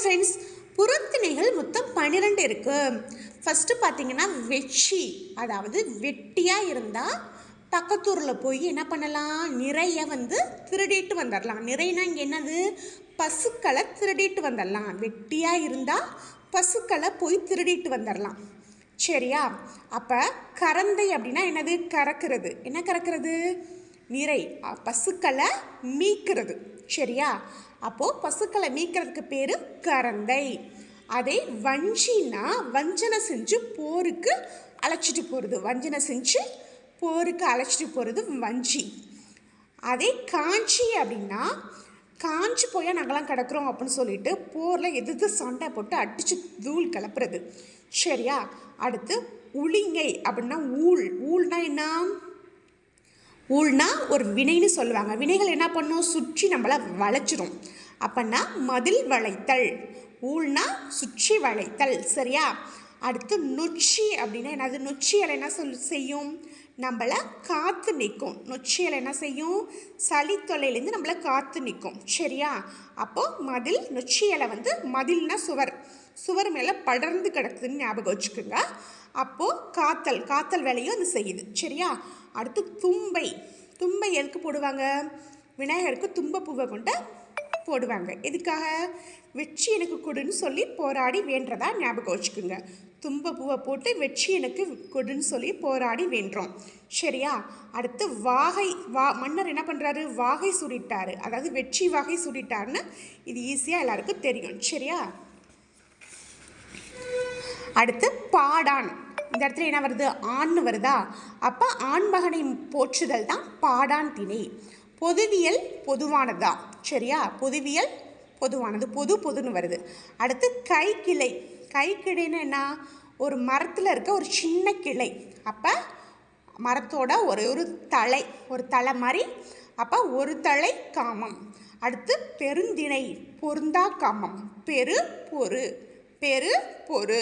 Friends, புறத்திணைகள் மொத்தம் 12 இருக்குது. First பார்த்தீங்கன்னா வெச்சி, அதாவது வெட்டியாக இருந்தால் பக்கத்தூரில் போய் என்ன பண்ணலாம், நிறைய திருடிட்டு வந்துடலாம். நிறைனா இங்கே என்னது, பசுக்களை திருடிட்டு வந்துடலாம். வெட்டியாக இருந்தால் பசுக்களை போய் திருடிட்டு வந்துடலாம். சரியா? அப்போ கறந்தை அப்படின்னா என்னது, கறக்கிறது. என்ன கறக்கிறது, நிறை, பசுக்களை மீட்கிறது. சரியா? அப்போது பசுக்களை மீட்கிறதுக்கு பேர் கறந்தை. அதே வஞ்சின்னா வஞ்சனை செஞ்சு போருக்கு அழைச்சிட்டு போகிறது. வஞ்சனை செஞ்சு போருக்கு அழைச்சிட்டு போகிறது வஞ்சி. அதே காஞ்சி அப்படின்னா காஞ்சி போய் நாங்களாம் கிடக்கிறோம் அப்படின்னு சொல்லிட்டு போரில் எதிர்த்து சண்டை போட்டு அடித்து தூள் கிளப்புறது. சரியா? அடுத்து உளிங்கை அப்படின்னா ஊழ். ஊழ்னா என்ன, ஊழ்னா ஒரு வினைன்னு சொல்லுவாங்க. வினைகள் என்ன பண்ணும், சுற்றி நம்மளை வளைச்சிரும். அப்போன்னா மதில் வளைத்தல். ஊழ்னா சுற்றி வளைத்தல். சரியா? அடுத்து நொச்சி அப்படின்னா என்னது, நொச்சியலை என்ன செய்யும், நம்மளை காத்து நிற்கும். நொச்சியலை என்ன செய்யும், சளி தொல்லையிலேருந்து நம்மளை காத்து நிற்கும். சரியா? அப்போது மதில், நொச்சியலை மதில்னா சுவர், சுவர் மேலே படர்ந்து கிடக்குதுன்னு ஞாபகம் வச்சுக்கோங்க. அப்போது காத்தல், காத்தல் வேலையும் அது செய்யுது. சரியா? அடுத்து தும்பை. தும்பை எதுக்கு போடுவாங்க, விநாயகருக்கு தும்பப்பூவை கொண்டு போடுவாங்க. எதுக்காக, வெற்றி எனக்கு கொடுன்னு சொல்லி போராடி வேண்டதா ஞாபகம் வச்சுக்கோங்க. தும்பப்பூவை போட்டு வெற்றி எனக்கு கொடுன்னு சொல்லி போராடி வேண்டுறோம். சரியா? அடுத்து வாகை. மன்னர் என்ன பண்ணுறாரு, வாகை சூடிட்டார், அதாவது வெற்றி வாகை சூடிட்டார்னு இது ஈஸியாக எல்லாருக்கும் தெரியும். சரியா? அடுத்து பாடான். இந்த இடத்துல என்ன வருது, ஆண்னு வருதா, அப்போ ஆண்மகனை போற்றுதல் தான் பாடான் திணை. பொதுவியல் பொதுவானதா. சரியா? பொதுவியல் பொதுவானது, பொதுன்னு வருது. அடுத்து கைக்கிளை. கைக்கிளைன்னு என்ன, ஒரு மரத்தில் இருக்க ஒரு சின்ன கிளை. அப்போ மரத்தோட ஒரு தலை, ஒரு தலை மாதிரி. அப்போ ஒரு தலை காமம். அடுத்து பெருந்திணை, பொருந்தா காமம். பெரு பொறு, பெரு பொறு.